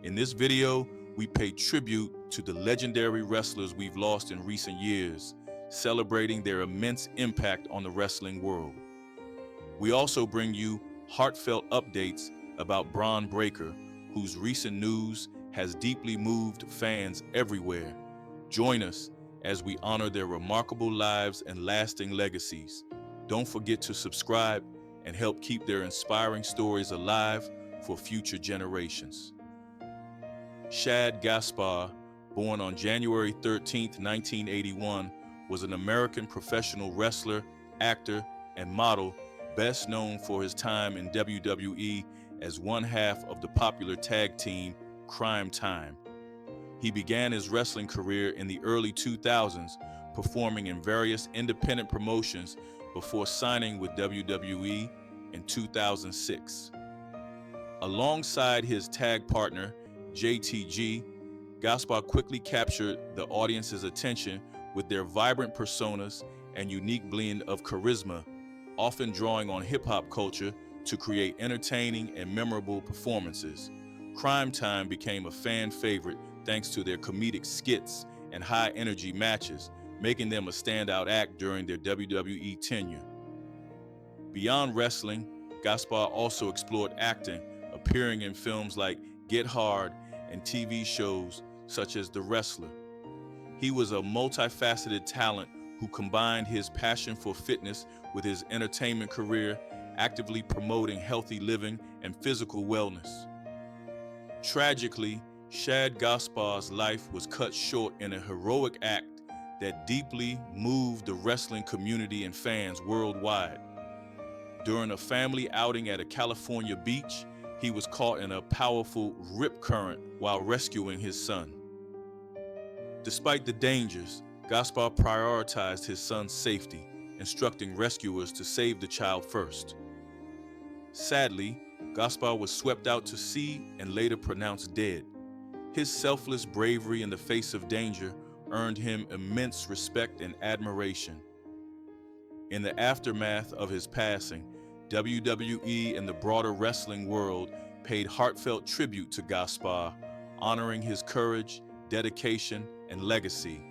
In this video, we pay tribute to the legendary wrestlers we've lost in recent years, celebrating their immense impact on the wrestling world. We also bring you heartfelt updates about Bron Breakker, whose recent news has deeply moved fans everywhere. Join us as we honor their remarkable lives and lasting legacies. Don't forget to subscribe and help keep their inspiring stories alive for future generations. Shad Gaspard, born on January 13, 1981, was an American professional wrestler, actor, and model, best known for his time in WWE as one half of the popular tag team Crime Time. He began his wrestling career in the early 2000s, performing in various independent promotions before signing with WWE in 2006. Alongside his tag partner, JTG, Gaspard quickly captured the audience's attention with their vibrant personas and unique blend of charisma, often drawing on hip-hop culture to create entertaining and memorable performances. Crime Time became a fan favorite thanks to their comedic skits and high-energy matches, making them a standout act during their WWE tenure. Beyond wrestling, Gaspard also explored acting, appearing in films like Get Hard and TV shows such as The Wrestler. He was a multifaceted talent who combined his passion for fitness with his entertainment career, actively promoting healthy living and physical wellness. Tragically, Shad Gaspard's life was cut short in a heroic act that deeply moved the wrestling community and fans worldwide. During a family outing at a California beach, he was caught in a powerful rip current while rescuing his son. Despite the dangers, Gaspard prioritized his son's safety, instructing rescuers to save the child first. Sadly, Gaspard was swept out to sea and later pronounced dead. His selfless bravery in the face of danger earned him immense respect and admiration. In the aftermath of his passing, WWE and the broader wrestling world paid heartfelt tribute to Gaspard, honoring his courage, dedication, and legacy.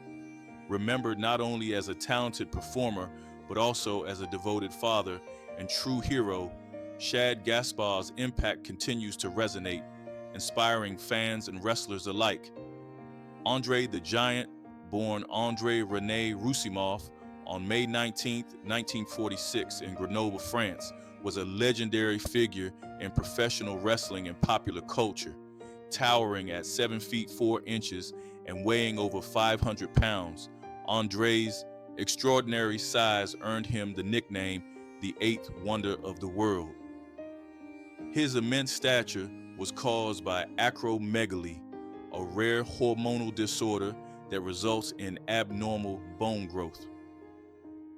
Remembered not only as a talented performer, but also as a devoted father and true hero, Shad Gaspard's impact continues to resonate, inspiring fans and wrestlers alike. Andre the Giant, born Andre René Roussimoff on May 19, 1946 in Grenoble, France, was a legendary figure in professional wrestling and popular culture. Towering at 7 feet 4 inches and weighing over 500 pounds, Andre's extraordinary size earned him the nickname the Eighth Wonder of the World. His immense stature was caused by acromegaly, a rare hormonal disorder that results in abnormal bone growth.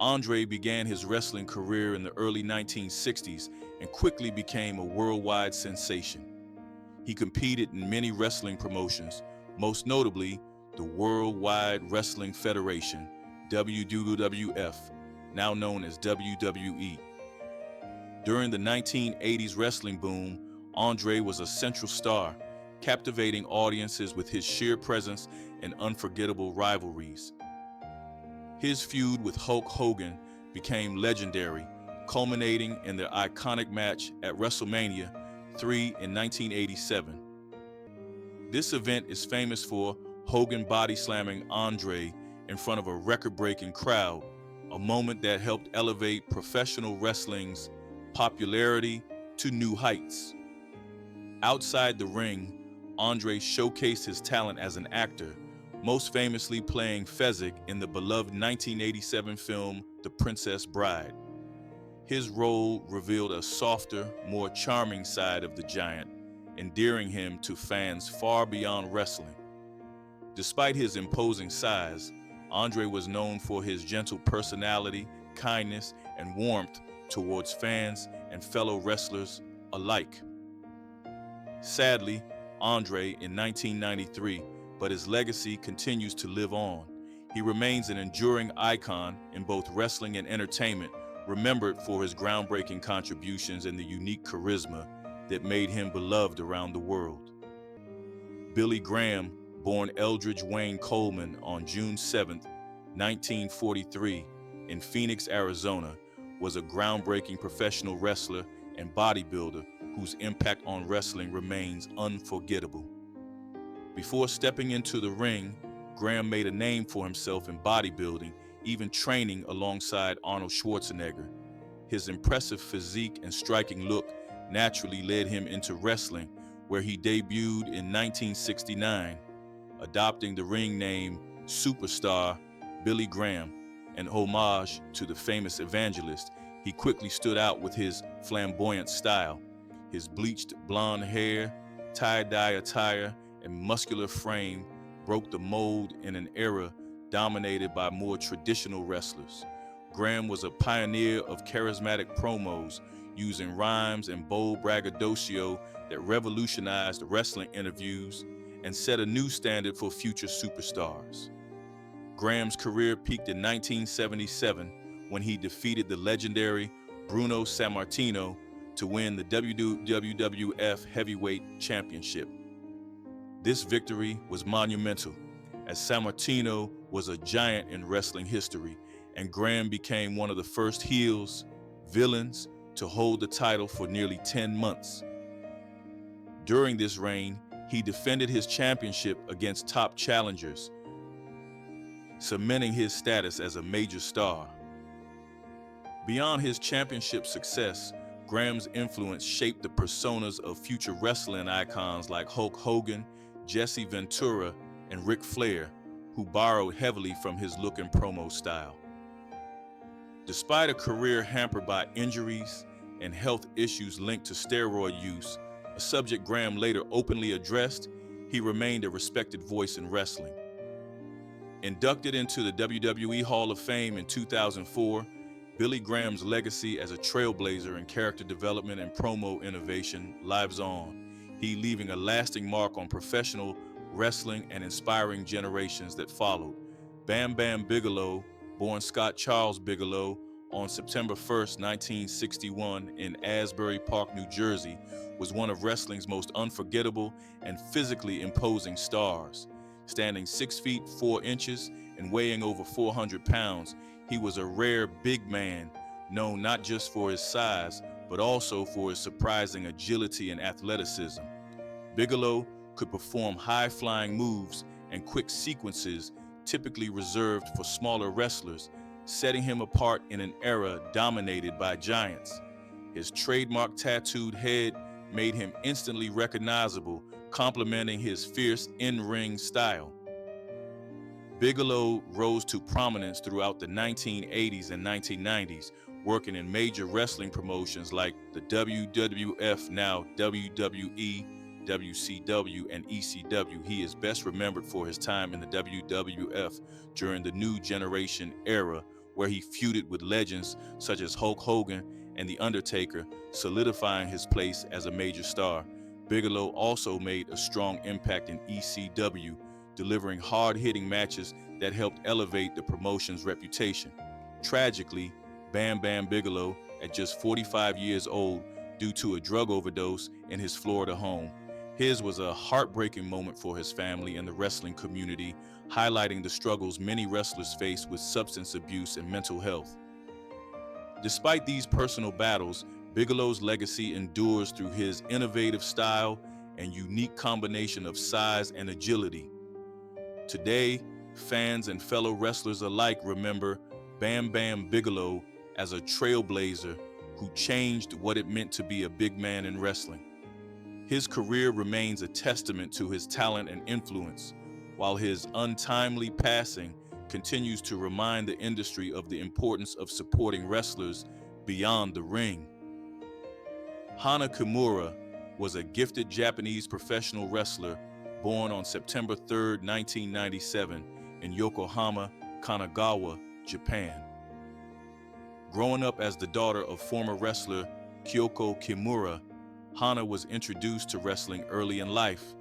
Andre began his wrestling career in the early 1960s and quickly became a worldwide sensation. He competed in many wrestling promotions, most notably the Worldwide Wrestling Federation, WWF, now known as WWE. During the 1980s wrestling boom, Andre was a central star, captivating audiences with his sheer presence and unforgettable rivalries. His feud with Hulk Hogan became legendary, culminating in their iconic match at WrestleMania 3 in 1987. This event is famous for Hogan body slamming Andre in front of a record-breaking crowd, a moment that helped elevate professional wrestling's popularity to new heights. Outside the ring, Andre showcased his talent as an actor, most famously playing Fezzik in the beloved 1987 film The Princess Bride. His role revealed a softer, more charming side of the Giant, endearing him to fans far beyond wrestling. Despite his imposing size, Andre was known for his gentle personality, kindness, and warmth towards fans and fellow wrestlers alike. Sadly, Andre in 1993, but his legacy continues to live on. He remains an enduring icon in both wrestling and entertainment, remembered for his groundbreaking contributions and the unique charisma that made him beloved around the world. Billy Graham, born Eldridge Wayne Coleman on June 7, 1943, in Phoenix, Arizona, was a groundbreaking professional wrestler and bodybuilder whose impact on wrestling remains unforgettable. Before stepping into the ring, Graham made a name for himself in bodybuilding, even training alongside Arnold Schwarzenegger. His impressive physique and striking look naturally led him into wrestling, where he debuted in 1969, adopting the ring name Superstar Billy Graham, an homage to the famous evangelist. He quickly stood out with his flamboyant style. His bleached blonde hair, tie-dye attire, and muscular frame broke the mold in an era dominated by more traditional wrestlers. Graham was a pioneer of charismatic promos, using rhymes and bold braggadocio that revolutionized wrestling interviews and set a new standard for future superstars. Graham's career peaked in 1977 when he defeated the legendary Bruno Sammartino to win the WWF Heavyweight Championship. This victory was monumental, as Sammartino was a giant in wrestling history, and Graham became one of the first villains, to hold the title for nearly 10 months. During this reign, he defended his championship against top challengers, cementing his status as a major star. Beyond his championship success, Graham's influence shaped the personas of future wrestling icons like Hulk Hogan, Jesse Ventura, and Ric Flair, who borrowed heavily from his look and promo style. Despite a career hampered by injuries and health issues linked to steroid use, a subject Graham later openly addressed, he remained a respected voice in wrestling. Inducted into the WWE Hall of Fame in 2004, Billy Graham's legacy as a trailblazer in character development and promo innovation lives on, he leaving a lasting mark on professional wrestling and inspiring generations that followed. Bam Bam Bigelow, born Scott Charles Bigelow on September 1, 1961 in Asbury Park, New Jersey, was one of wrestling's most unforgettable and physically imposing stars. Standing 6 feet 4 inches and weighing over 400 pounds, he was a rare big man, known not just for his size, but also for his surprising agility and athleticism. Bigelow could perform high-flying moves and quick sequences typically reserved for smaller wrestlers, setting him apart in an era dominated by giants. His trademark tattooed head made him instantly recognizable, complementing his fierce in-ring style. Bigelow rose to prominence throughout the 1980s and 1990s, working in major wrestling promotions like the WWF, now WWE, WCW, and ECW. He is best remembered for his time in the WWF during the New Generation era, where he feuded with legends such as Hulk Hogan and The Undertaker, solidifying his place as a major star. Bigelow also made a strong impact in ECW, delivering hard-hitting matches that helped elevate the promotion's reputation. Tragically, Bam Bam Bigelow, at just 45 years old, due to a drug overdose in his Florida home. His was a heartbreaking moment for his family and the wrestling community, highlighting the struggles many wrestlers face with substance abuse and mental health. Despite these personal battles, Bigelow's legacy endures through his innovative style and unique combination of size and agility. Today, fans and fellow wrestlers alike remember Bam Bam Bigelow as a trailblazer who changed what it meant to be a big man in wrestling. His career remains a testament to his talent and influence, while his untimely passing continues to remind the industry of the importance of supporting wrestlers beyond the ring. Hana Kimura was a gifted Japanese professional wrestler born on September 3, 1997 in Yokohama, Kanagawa, Japan. Growing up as the daughter of former wrestler Kyoko Kimura, Hana was introduced to wrestling early in life.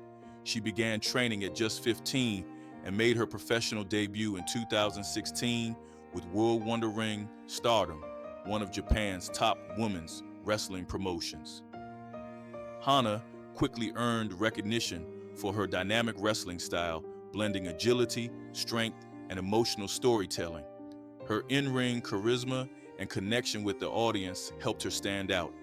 She began training at just 15 and made her professional debut in 2016 with World Wonder Ring Stardom, one of Japan's top women's wrestling promotions. Hana quickly earned recognition for her dynamic wrestling style, blending agility, strength, and emotional storytelling. Her in-ring charisma and connection with the audience helped her stand out.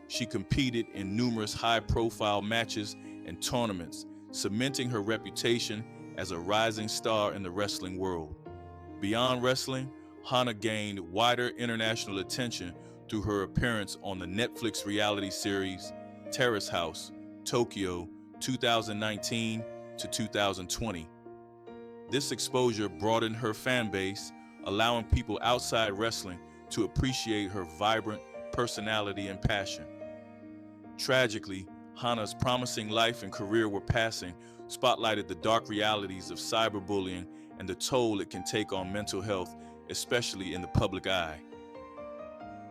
She competed in numerous high-profile matches and tournaments, cementing her reputation as a rising star in the wrestling world. Beyond wrestling, Hana gained wider international attention through her appearance on the Netflix reality series Terrace House, Tokyo 2019 to 2020. This exposure broadened her fan base, allowing people outside wrestling to appreciate her vibrant personality and passion. Tragically, Hana's promising life and career were passing, spotlighted the dark realities of cyberbullying and the toll it can take on mental health, especially in the public eye.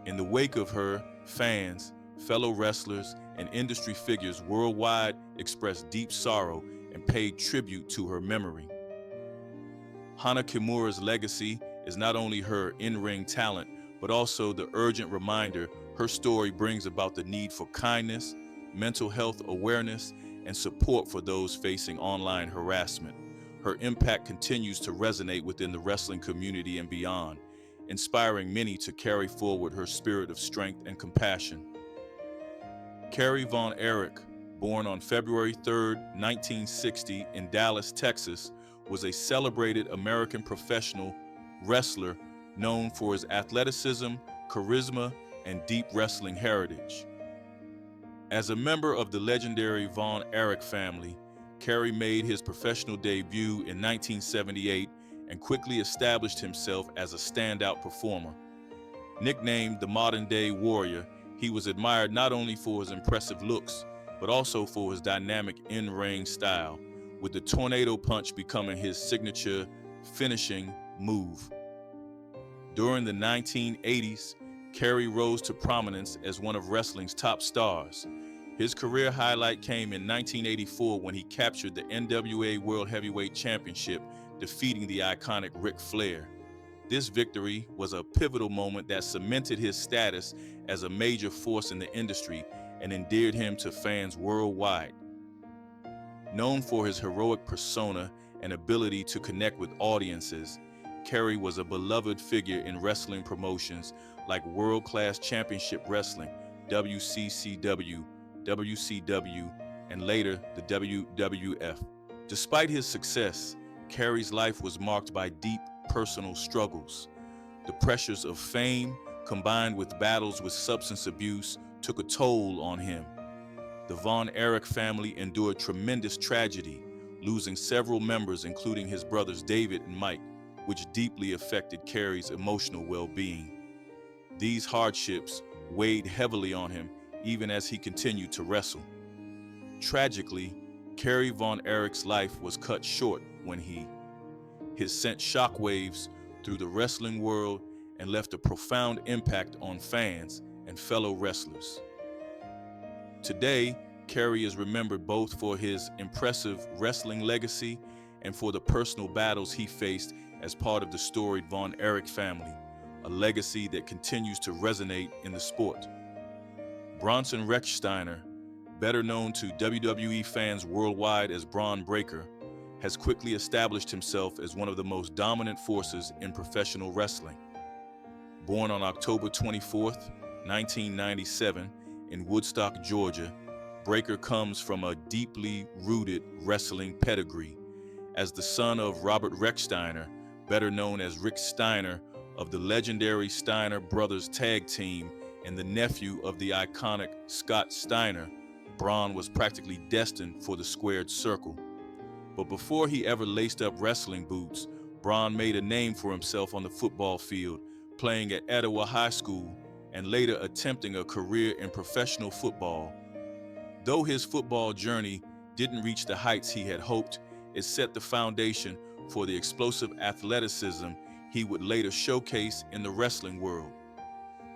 In the wake of her, fans, fellow wrestlers, and industry figures worldwide expressed deep sorrow and paid tribute to her memory. Hana Kimura's legacy is not only her in-ring talent, but also the urgent reminder her story brings about the need for kindness, mental health awareness, and support for those facing online harassment. Her impact continues to resonate within the wrestling community and beyond, inspiring many to carry forward her spirit of strength and compassion. Kerry Von Erich, born on February 3, 1960 in Dallas, Texas, was a celebrated American professional wrestler known for his athleticism, charisma, and deep wrestling heritage. As a member of the legendary Von Erich family, Kerry made his professional debut in 1978 and quickly established himself as a standout performer. Nicknamed the modern-day Warrior, he was admired not only for his impressive looks, but also for his dynamic in-ring style, with the tornado punch becoming his signature finishing move. During the 1980s, Kerry rose to prominence as one of wrestling's top stars. His career highlight came in 1984 when he captured the NWA World Heavyweight Championship, defeating the iconic Ric Flair. This victory was a pivotal moment that cemented his status as a major force in the industry and endeared him to fans worldwide. Known for his heroic persona and ability to connect with audiences, Kerry was a beloved figure in wrestling promotions like World Class Championship Wrestling, WCCW, WCW, and later the WWF. Despite his success, Kerry's life was marked by deep personal struggles. The pressures of fame, combined with battles with substance abuse, took a toll on him. The Von Erich family endured tremendous tragedy, losing several members, including his brothers David and Mike, which deeply affected Kerry's emotional well-being. These hardships weighed heavily on him even as he continued to wrestle. Tragically, Kerry Von Erich's life was cut short when he sent shockwaves through the wrestling world and left a profound impact on fans and fellow wrestlers. Today, Kerry is remembered both for his impressive wrestling legacy and for the personal battles he faced as part of the storied Von Erich family, a legacy that continues to resonate in the sport. Bronson Rechsteiner, better known to WWE fans worldwide as Bron Breakker, has quickly established himself as one of the most dominant forces in professional wrestling. Born on October 24, 1997, in Woodstock, Georgia, Breakker comes from a deeply rooted wrestling pedigree. As the son of Robert Rechsteiner, better known as Rick Steiner, of the legendary Steiner Brothers tag team, and the nephew of the iconic Scott Steiner, Bron was practically destined for the squared circle. But before he ever laced up wrestling boots, Bron made a name for himself on the football field, playing at Etowah High School and later attempting a career in professional football. Though his football journey didn't reach the heights he had hoped, it set the foundation for the explosive athleticism he would later showcase in the wrestling world.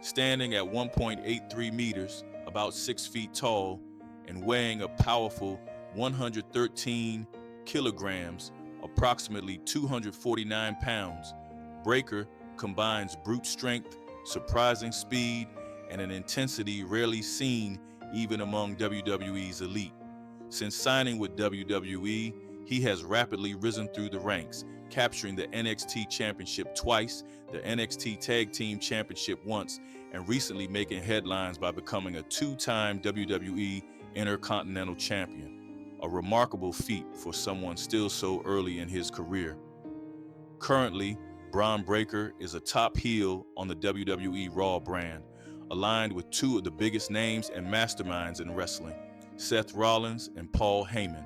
Standing at 1.83 meters, about 6 feet tall, and weighing a powerful 113 kilograms, approximately 249 pounds, Breakker combines brute strength, surprising speed, and an intensity rarely seen even among WWE's elite. Since signing with WWE, he has rapidly risen through the ranks, capturing the NXT Championship twice, the NXT Tag Team Championship once, and recently making headlines by becoming a two-time WWE Intercontinental Champion. A remarkable feat for someone still so early in his career. Currently, Bron Breakker is a top heel on the WWE Raw brand, aligned with two of the biggest names and masterminds in wrestling, Seth Rollins and Paul Heyman.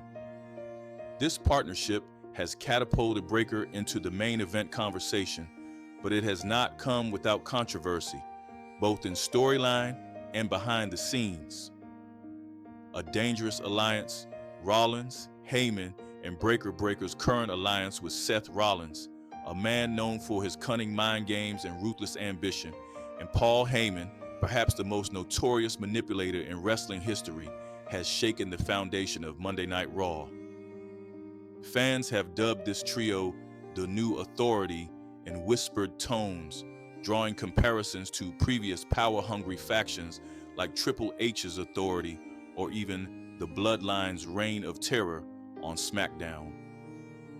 This partnership has catapulted Breakker into the main event conversation, but it has not come without controversy, both in storyline and behind the scenes. A dangerous alliance, Rollins, Heyman, and Breakker's current alliance with Seth Rollins, a man known for his cunning mind games and ruthless ambition, and Paul Heyman, perhaps the most notorious manipulator in wrestling history, has shaken the foundation of Monday Night Raw. Fans have dubbed this trio the New Authority in whispered tones, drawing comparisons to previous power-hungry factions like Triple H's Authority or even the Bloodline's Reign of Terror on SmackDown.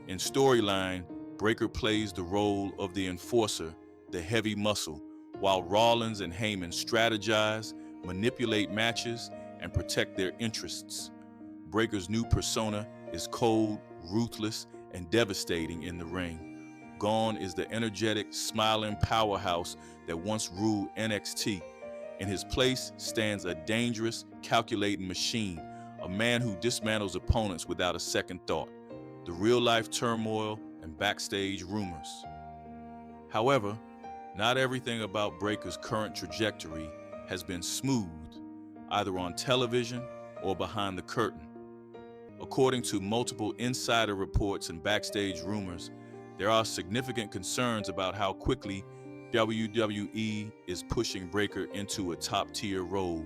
In storyline, Breakker plays the role of the enforcer, the heavy muscle, while Rollins and Heyman strategize, manipulate matches, and protect their interests. Breakker's new persona is cold, ruthless, and devastating in the ring. Gone is the energetic, smiling powerhouse that once ruled NXT. In his place stands a dangerous, calculating machine, a man who dismantles opponents without a second thought. The real-life turmoil and backstage rumors. However, not everything about Breakker's current trajectory has been smooth, either on television or behind the curtain. According to multiple insider reports and backstage rumors, there are significant concerns about how quickly WWE is pushing Breakker into a top-tier role.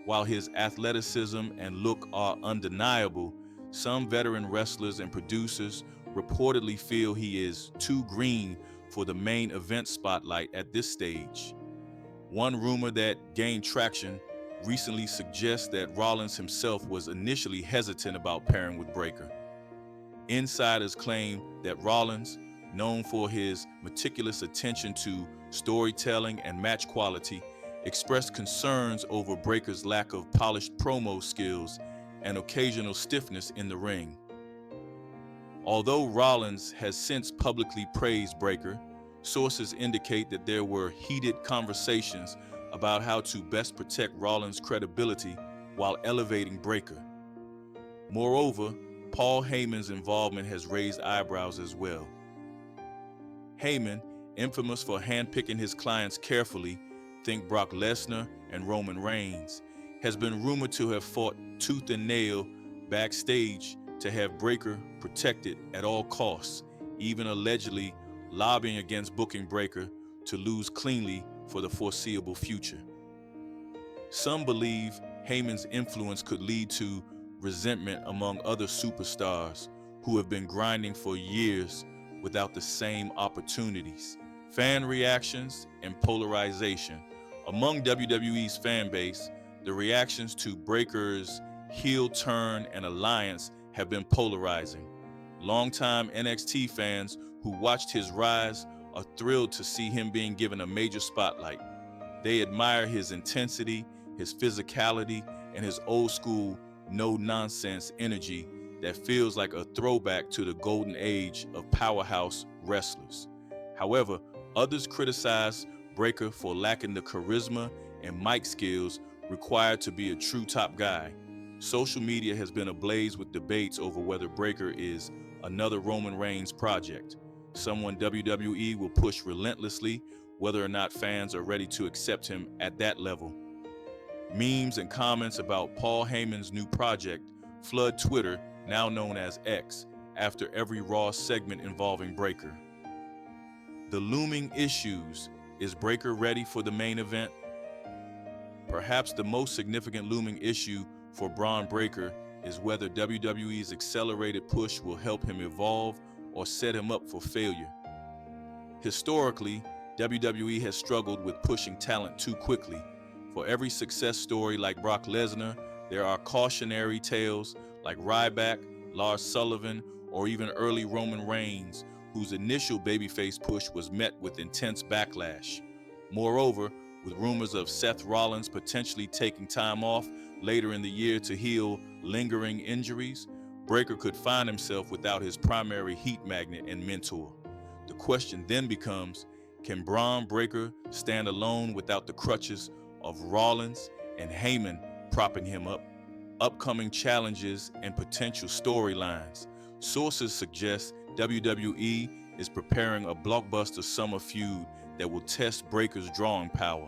While his athleticism and look are undeniable, some veteran wrestlers and producers reportedly feel he is too green for the main event spotlight at this stage. One rumor that gained traction recently suggests that Rollins himself was initially hesitant about pairing with Breakker. Insiders claim that Rollins, known for his meticulous attention to storytelling and match quality, expressed concerns over Breakker's lack of polished promo skills and occasional stiffness in the ring. Although Rollins has since publicly praised Breakker, sources indicate that there were heated conversations about how to best protect Rollins' credibility while elevating Breakker. Moreover, Paul Heyman's involvement has raised eyebrows as well. Heyman, infamous for handpicking his clients carefully, think Brock Lesnar and Roman Reigns, has been rumored to have fought tooth and nail backstage to have Breakker protected at all costs, even allegedly lobbying against booking Breakker to lose cleanly for the foreseeable future. Some believe Heyman's influence could lead to resentment among other superstars who have been grinding for years without the same opportunities. Fan reactions and polarization. Among WWE's fan base, the reactions to Breakker's heel turn and alliance have been polarizing. Longtime NXT fans who watched his rise are thrilled to see him being given a major spotlight. They admire his intensity, his physicality, and his old-school, no-nonsense energy that feels like a throwback to the golden age of powerhouse wrestlers. However, others criticize Breakker for lacking the charisma and mic skills required to be a true top guy. Social media has been ablaze with debates over whether Breakker is another Roman Reigns project, someone WWE will push relentlessly, whether or not fans are ready to accept him at that level. Memes and comments about Paul Heyman's new project flood Twitter, now known as X, after every Raw segment involving Breakker. The looming issues. Is Breakker ready for the main event? Perhaps the most significant looming issue for Bron Breakker is whether WWE's accelerated push will help him evolve or set him up for failure. Historically, WWE has struggled with pushing talent too quickly. For every success story like Brock Lesnar, there are cautionary tales like Ryback, Lars Sullivan, or even early Roman Reigns, whose initial babyface push was met with intense backlash. Moreover, with rumors of Seth Rollins potentially taking time off later in the year to heal lingering injuries, Breakker could find himself without his primary heat magnet and mentor. The question then becomes, can Bron Breakker stand alone without the crutches of Rollins and Heyman propping him up? Upcoming challenges and potential storylines. Sources suggest WWE is preparing a blockbuster summer feud that will test Breakker's drawing power.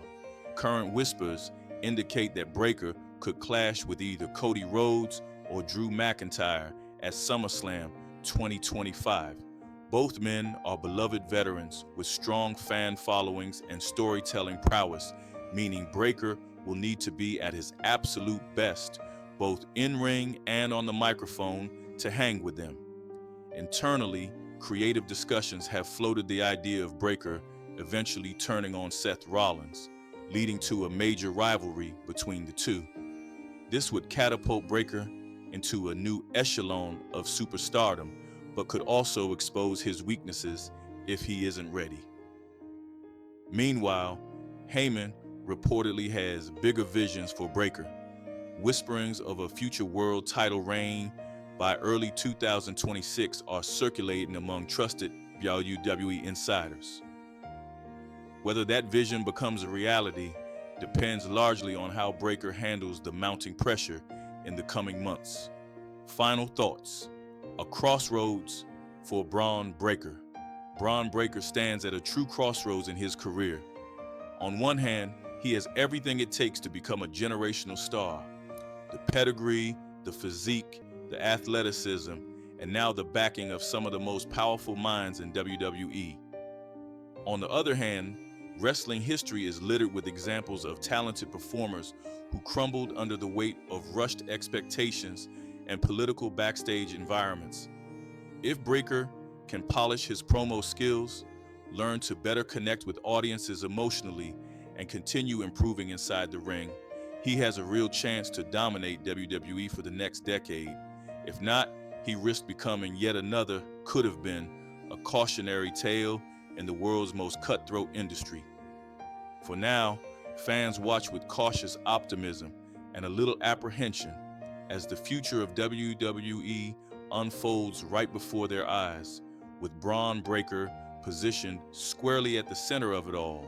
Current whispers indicate that Breakker could clash with either Cody Rhodes or Drew McIntyre at SummerSlam 2025. Both men are beloved veterans with strong fan followings and storytelling prowess, meaning Breakker will need to be at his absolute best, both in-ring and on the microphone, to hang with them. Internally, creative discussions have floated the idea of Breakker eventually turning on Seth Rollins, leading to a major rivalry between the two. This would catapult Breakker into a new echelon of superstardom, but could also expose his weaknesses if he isn't ready. Meanwhile, Heyman reportedly has bigger visions for Breakker. Whisperings of a future world title reign by early 2026 are circulating among trusted WWE insiders. Whether that vision becomes a reality depends largely on how Breakker handles the mounting pressure in the coming months. Final thoughts. A crossroads for Bron Breakker. Bron Breakker stands at a true crossroads in his career. On one hand, he has everything it takes to become a generational star. The pedigree, the physique, the athleticism, and now the backing of some of the most powerful minds in WWE. On the other hand, wrestling history is littered with examples of talented performers who crumbled under the weight of rushed expectations and political backstage environments. If Breakker can polish his promo skills, learn to better connect with audiences emotionally, and continue improving inside the ring, he has a real chance to dominate WWE for the next decade. If not, he risks becoming yet another could-have been, a cautionary tale in the world's most cutthroat industry. For now, fans watch with cautious optimism and a little apprehension as the future of WWE unfolds right before their eyes, with Bron Breakker positioned squarely at the center of it all.